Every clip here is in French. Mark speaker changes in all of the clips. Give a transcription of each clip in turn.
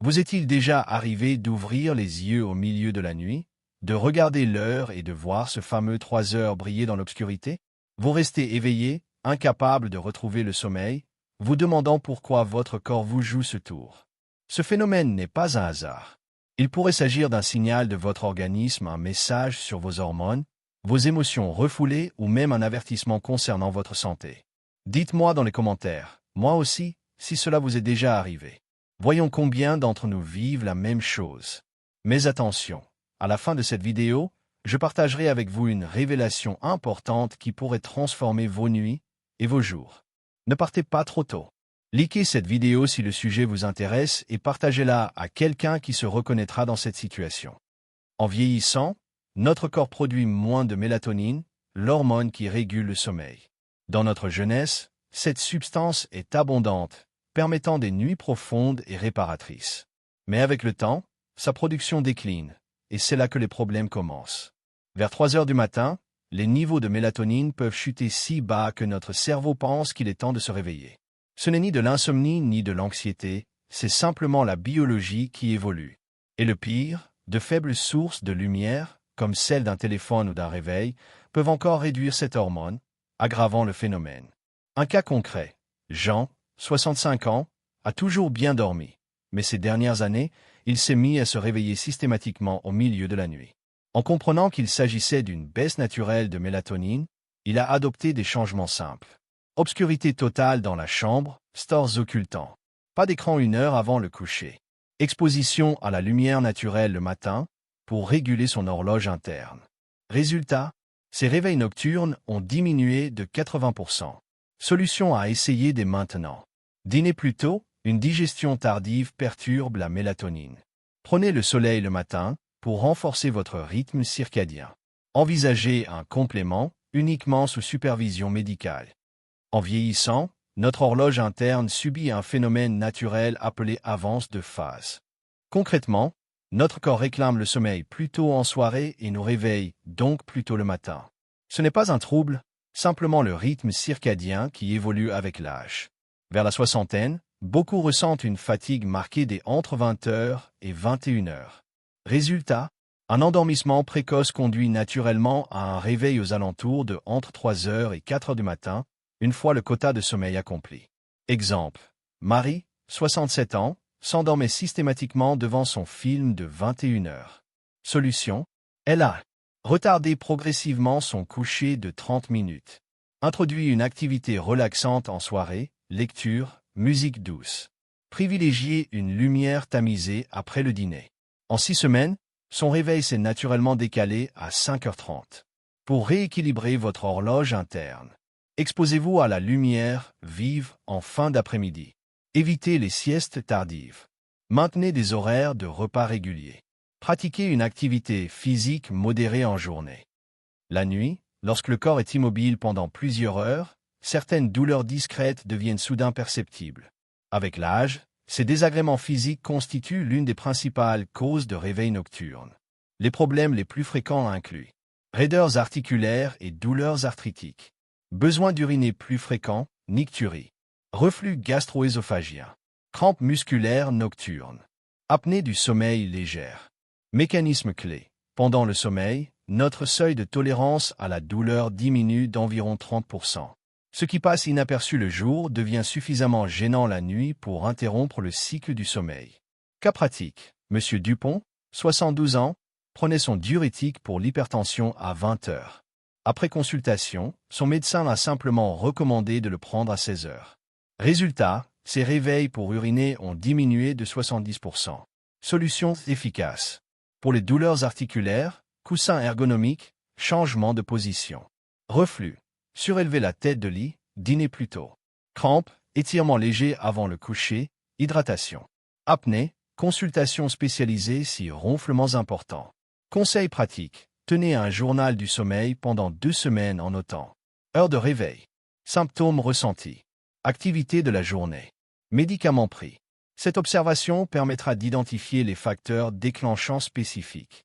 Speaker 1: Vous est-il déjà arrivé d'ouvrir les yeux au milieu de la nuit, de regarder l'heure et de voir ce fameux 3 heures briller dans l'obscurité? Vous restez éveillé, incapable de retrouver le sommeil, vous demandant pourquoi votre corps vous joue ce tour. Ce phénomène n'est pas un hasard. Il pourrait s'agir d'un signal de votre organisme, un message sur vos hormones, vos émotions refoulées ou même un avertissement concernant votre santé. Dites-moi dans les commentaires, moi aussi, si cela vous est déjà arrivé. Voyons combien d'entre nous vivent la même chose. Mais attention, à la fin de cette vidéo, je partagerai avec vous une révélation importante qui pourrait transformer vos nuits et vos jours. Ne partez pas trop tôt. Likez cette vidéo si le sujet vous intéresse et partagez-la à quelqu'un qui se reconnaîtra dans cette situation. En vieillissant, notre corps produit moins de mélatonine, l'hormone qui régule le sommeil. Dans notre jeunesse, cette substance est abondante, permettant des nuits profondes et réparatrices. Mais avec le temps, sa production décline, et c'est là que les problèmes commencent. Vers 3 heures du matin, les niveaux de mélatonine peuvent chuter si bas que notre cerveau pense qu'il est temps de se réveiller. Ce n'est ni de l'insomnie ni de l'anxiété, c'est simplement la biologie qui évolue. Et le pire, de faibles sources de lumière, comme celle d'un téléphone ou d'un réveil, peuvent encore réduire cette hormone, aggravant le phénomène. Un cas concret. Jean, 65 ans, a toujours bien dormi, mais ces dernières années, il s'est mis à se réveiller systématiquement au milieu de la nuit. En comprenant qu'il s'agissait d'une baisse naturelle de mélatonine, il a adopté des changements simples. Obscurité totale dans la chambre, stores occultants. Pas d'écran 1 heure avant le coucher. Exposition à la lumière naturelle le matin pour réguler son horloge interne. Résultat, ses réveils nocturnes ont diminué de 80%. Solution à essayer dès maintenant. Dîner plus tôt, une digestion tardive perturbe la mélatonine. Prenez le soleil le matin pour renforcer votre rythme circadien. Envisagez un complément uniquement sous supervision médicale. En vieillissant, notre horloge interne subit un phénomène naturel appelé avance de phase. Concrètement, notre corps réclame le sommeil plus tôt en soirée et nous réveille donc plus tôt le matin. Ce n'est pas un trouble, simplement le rythme circadien qui évolue avec l'âge. Vers la soixantaine, beaucoup ressentent une fatigue marquée des entre 20h et 21h. Résultat, un endormissement précoce conduit naturellement à un réveil aux alentours de entre 3h et 4h du matin, une fois le quota de sommeil accompli. Exemple, Marie, 67 ans, s'endormait systématiquement devant son film de 21h. Solution, elle a retardé progressivement son coucher de 30 minutes. Introduit une activité relaxante en soirée, lecture, musique douce. Privilégier une lumière tamisée après le dîner. En 6 semaines, son réveil s'est naturellement décalé à 5h30. Pour rééquilibrer votre horloge interne, exposez-vous à la lumière vive en fin d'après-midi. Évitez les siestes tardives. Maintenez des horaires de repas réguliers. Pratiquez une activité physique modérée en journée. La nuit, lorsque le corps est immobile pendant plusieurs heures, certaines douleurs discrètes deviennent soudain perceptibles. Avec l'âge, ces désagréments physiques constituent l'une des principales causes de réveil nocturne. Les problèmes les plus fréquents incluent raideurs articulaires et douleurs arthritiques, besoin d'uriner plus fréquent, nicturie, reflux gastro-œsophagien, crampes musculaires nocturnes, apnée du sommeil légère. Mécanisme clé. Pendant le sommeil, notre seuil de tolérance à la douleur diminue d'environ 30%. Ce qui passe inaperçu le jour devient suffisamment gênant la nuit pour interrompre le cycle du sommeil. Cas pratique. Monsieur Dupont, 72 ans, prenait son diurétique pour l'hypertension à 20h. Après consultation, son médecin a simplement recommandé de le prendre à 16h. Résultat, ses réveils pour uriner ont diminué de 70%. Solution efficace. Pour les douleurs articulaires, coussin ergonomique, changement de position. Reflux. Surélever la tête de lit, dîner plus tôt. Crampes, étirement léger avant le coucher, hydratation. Apnée, consultation spécialisée si ronflements importants. Conseils pratiques. Tenez un journal du sommeil pendant 2 semaines en notant. Heure de réveil. Symptômes ressentis. Activité de la journée. Médicaments pris. Cette observation permettra d'identifier les facteurs déclenchants spécifiques.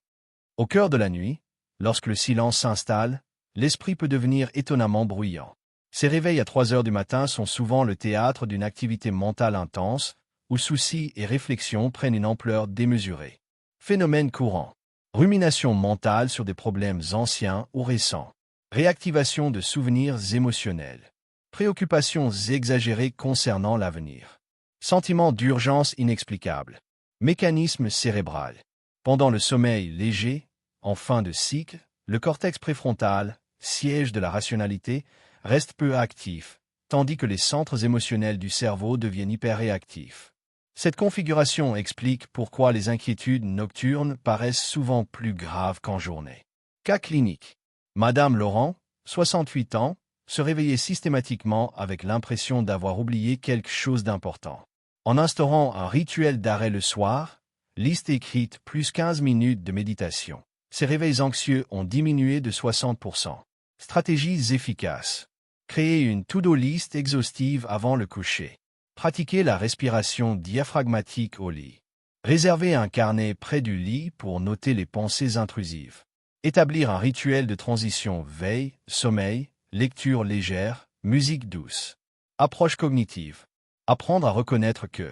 Speaker 1: Au cœur de la nuit, lorsque le silence s'installe, l'esprit peut devenir étonnamment bruyant. Ces réveils à 3 heures du matin sont souvent le théâtre d'une activité mentale intense, où soucis et réflexions prennent une ampleur démesurée. Phénomène courant. Rumination mentale sur des problèmes anciens ou récents. Réactivation de souvenirs émotionnels. Préoccupations exagérées concernant l'avenir. Sentiment d'urgence inexplicable. Mécanisme cérébral. Pendant le sommeil léger, en fin de cycle, le cortex préfrontal, siège de la rationalité, reste peu actif, tandis que les centres émotionnels du cerveau deviennent hyperréactifs. Cette configuration explique pourquoi les inquiétudes nocturnes paraissent souvent plus graves qu'en journée. Cas clinique. Madame Laurent, 68 ans, se réveillait systématiquement avec l'impression d'avoir oublié quelque chose d'important. En instaurant un rituel d'arrêt le soir, liste écrite plus 15 minutes de méditation, ses réveils anxieux ont diminué de 60%. Stratégies efficaces. Créer une to-do list exhaustive avant le coucher. Pratiquer la respiration diaphragmatique au lit. Réserver un carnet près du lit pour noter les pensées intrusives. Établir un rituel de transition veille, sommeil, lecture légère, musique douce. Approche cognitive. Apprendre à reconnaître que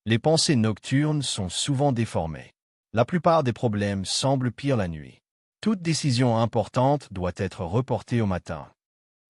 Speaker 1: les pensées nocturnes sont souvent déformées. La plupart des problèmes semblent pires la nuit. Toute décision importante doit être reportée au matin.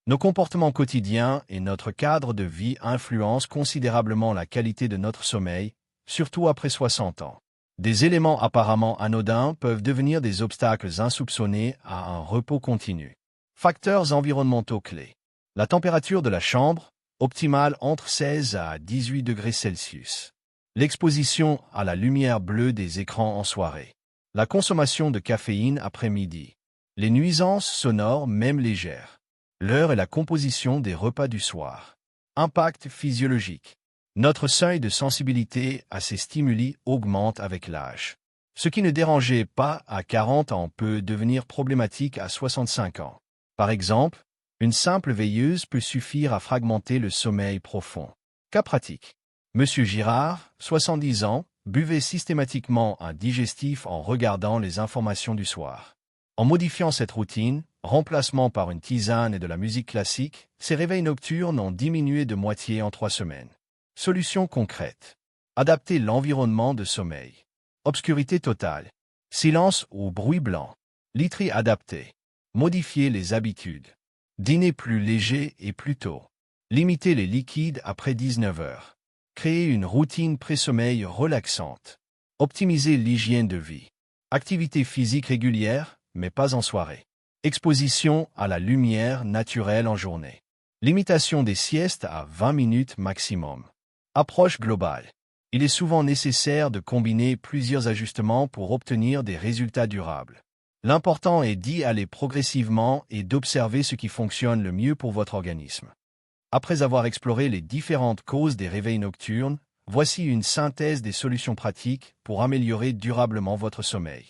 Speaker 1: Nos comportements quotidiens et notre cadre de vie influencent considérablement la qualité de notre sommeil, surtout après 60 ans. Des éléments apparemment anodins peuvent devenir des obstacles insoupçonnés à un repos continu. Facteurs environnementaux clés. La température de la chambre, optimale entre 16 à 18 degrés Celsius. L'exposition à la lumière bleue des écrans en soirée. La consommation de caféine après-midi. Les nuisances sonores même légères. L'heure et la composition des repas du soir. Impact physiologique. Notre seuil de sensibilité à ces stimuli augmente avec l'âge. Ce qui ne dérangeait pas à 40 ans peut devenir problématique à 65 ans. Par exemple, une simple veilleuse peut suffire à fragmenter le sommeil profond. Cas pratique. Monsieur Girard, 70 ans, buvait systématiquement un digestif en regardant les informations du soir. En modifiant cette routine, remplacement par une tisane et de la musique classique, ses réveils nocturnes ont diminué de moitié en 3 semaines. Solutions concrètes. Adapter l'environnement de sommeil. Obscurité totale. Silence ou bruit blanc. Literie adaptée. Modifier les habitudes. Dîner plus léger et plus tôt. Limiter les liquides après 19 heures. Créer une routine pré-sommeil relaxante. Optimiser l'hygiène de vie. Activité physique régulière, mais pas en soirée. Exposition à la lumière naturelle en journée. Limitation des siestes à 20 minutes maximum. Approche globale. Il est souvent nécessaire de combiner plusieurs ajustements pour obtenir des résultats durables. L'important est d'y aller progressivement et d'observer ce qui fonctionne le mieux pour votre organisme. Après avoir exploré les différentes causes des réveils nocturnes, voici une synthèse des solutions pratiques pour améliorer durablement votre sommeil.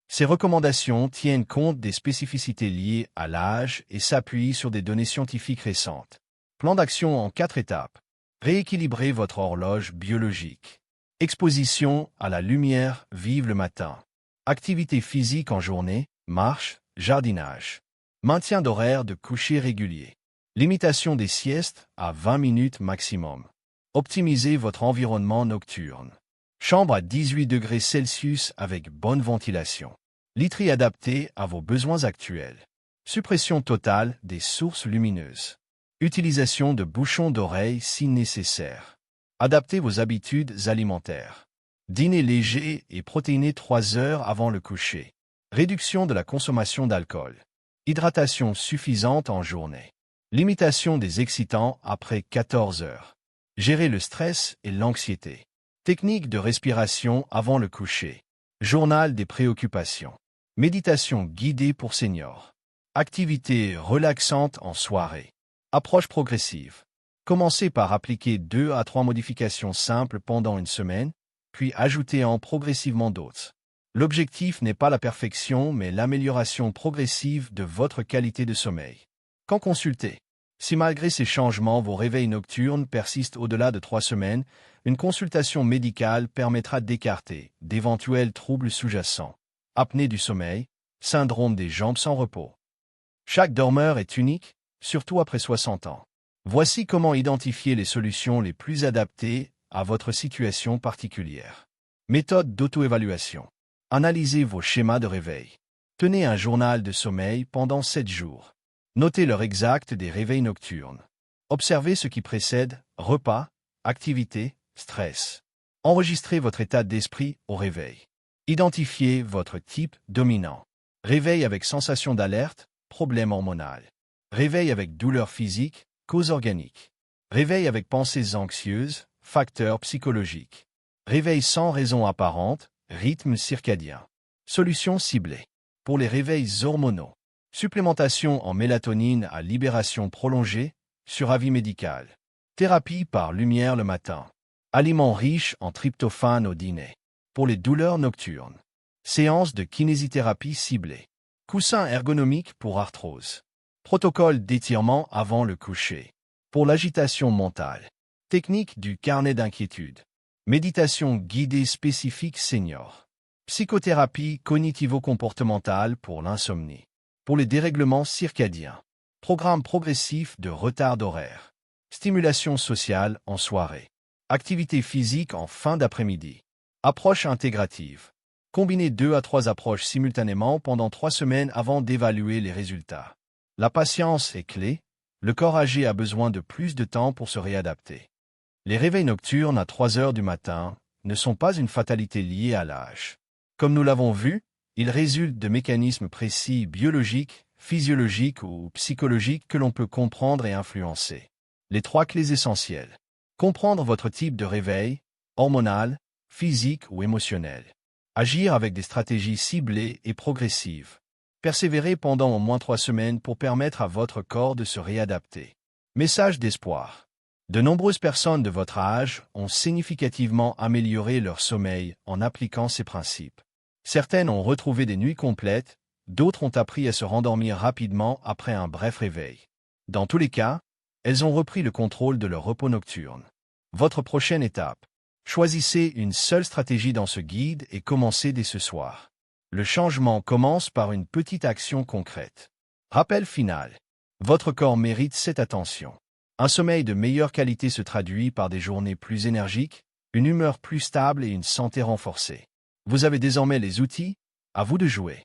Speaker 1: Ces recommandations tiennent compte des spécificités liées à l'âge et s'appuient sur des données scientifiques récentes. Plan d'action en 4 étapes. Rééquilibrer votre horloge biologique. Exposition à la lumière vive le matin. Activité physique en journée, marche, jardinage. Maintien d'horaire de coucher régulier. Limitation des siestes à 20 minutes maximum. Optimisez votre environnement nocturne. Chambre à 18 degrés Celsius avec bonne ventilation. Literie adaptée à vos besoins actuels. Suppression totale des sources lumineuses. Utilisation de bouchons d'oreille si nécessaire. Adaptez vos habitudes alimentaires. Dîner léger et protéiné 3 heures avant le coucher. Réduction de la consommation d'alcool. Hydratation suffisante en journée. Limitation des excitants après 14 heures. Gérer le stress et l'anxiété. Technique de respiration avant le coucher. Journal des préoccupations. Méditation guidée pour seniors. Activité relaxante en soirée. Approche progressive. Commencez par appliquer 2 à 3 modifications simples pendant une semaine, puis ajoutez-en progressivement d'autres. L'objectif n'est pas la perfection, mais l'amélioration progressive de votre qualité de sommeil. Quand consulter. Si malgré ces changements, vos réveils nocturnes persistent au-delà de 3 semaines, une consultation médicale permettra d'écarter d'éventuels troubles sous-jacents. Apnée du sommeil, syndrome des jambes sans repos. Chaque dormeur est unique, surtout après 60 ans. Voici comment identifier les solutions les plus adaptées à votre situation particulière. Méthode d'auto-évaluation. Analysez vos schémas de réveil. Tenez un journal de sommeil pendant 7 jours. Notez l'heure exacte des réveils nocturnes. Observez ce qui précède, repas, activité, stress. Enregistrez votre état d'esprit au réveil. Identifiez votre type dominant. Réveil avec sensation d'alerte, problème hormonal. Réveil avec douleur physique, cause organique. Réveil avec pensées anxieuses, facteurs psychologiques. Réveil sans raison apparente, rythme circadien. Solution ciblée. Pour les réveils hormonaux. Supplémentation en mélatonine à libération prolongée, sur avis médical. Thérapie par lumière le matin. Aliments riches en tryptophane au dîner. Pour les douleurs nocturnes. Séance de kinésithérapie ciblée. Coussin ergonomique pour arthrose. Protocole d'étirement avant le coucher. Pour l'agitation mentale. Technique du carnet d'inquiétude. Méditation guidée spécifique senior. Psychothérapie cognitivo-comportementale pour l'insomnie. Pour les dérèglements circadiens. Programme progressif de retard d'horaire. Stimulation sociale en soirée. Activité physique en fin d'après-midi. Approche intégrative. Combinez 2 à 3 approches simultanément pendant 3 semaines avant d'évaluer les résultats. La patience est clé, le corps âgé a besoin de plus de temps pour se réadapter. Les réveils nocturnes à 3 heures du matin ne sont pas une fatalité liée à l'âge. Comme nous l'avons vu, ils résultent de mécanismes précis biologiques, physiologiques ou psychologiques que l'on peut comprendre et influencer. Les 3 clés essentielles. Comprendre votre type de réveil, hormonal, physique ou émotionnel. Agir avec des stratégies ciblées et progressives. Persévérer pendant au moins 3 semaines pour permettre à votre corps de se réadapter. Message d'espoir. De nombreuses personnes de votre âge ont significativement amélioré leur sommeil en appliquant ces principes. Certaines ont retrouvé des nuits complètes, d'autres ont appris à se rendormir rapidement après un bref réveil. Dans tous les cas, elles ont repris le contrôle de leur repos nocturne. Votre prochaine étape. Choisissez une seule stratégie dans ce guide et commencez dès ce soir. Le changement commence par une petite action concrète. Rappel final. Votre corps mérite cette attention. Un sommeil de meilleure qualité se traduit par des journées plus énergiques, une humeur plus stable et une santé renforcée. Vous avez désormais les outils, à vous de jouer.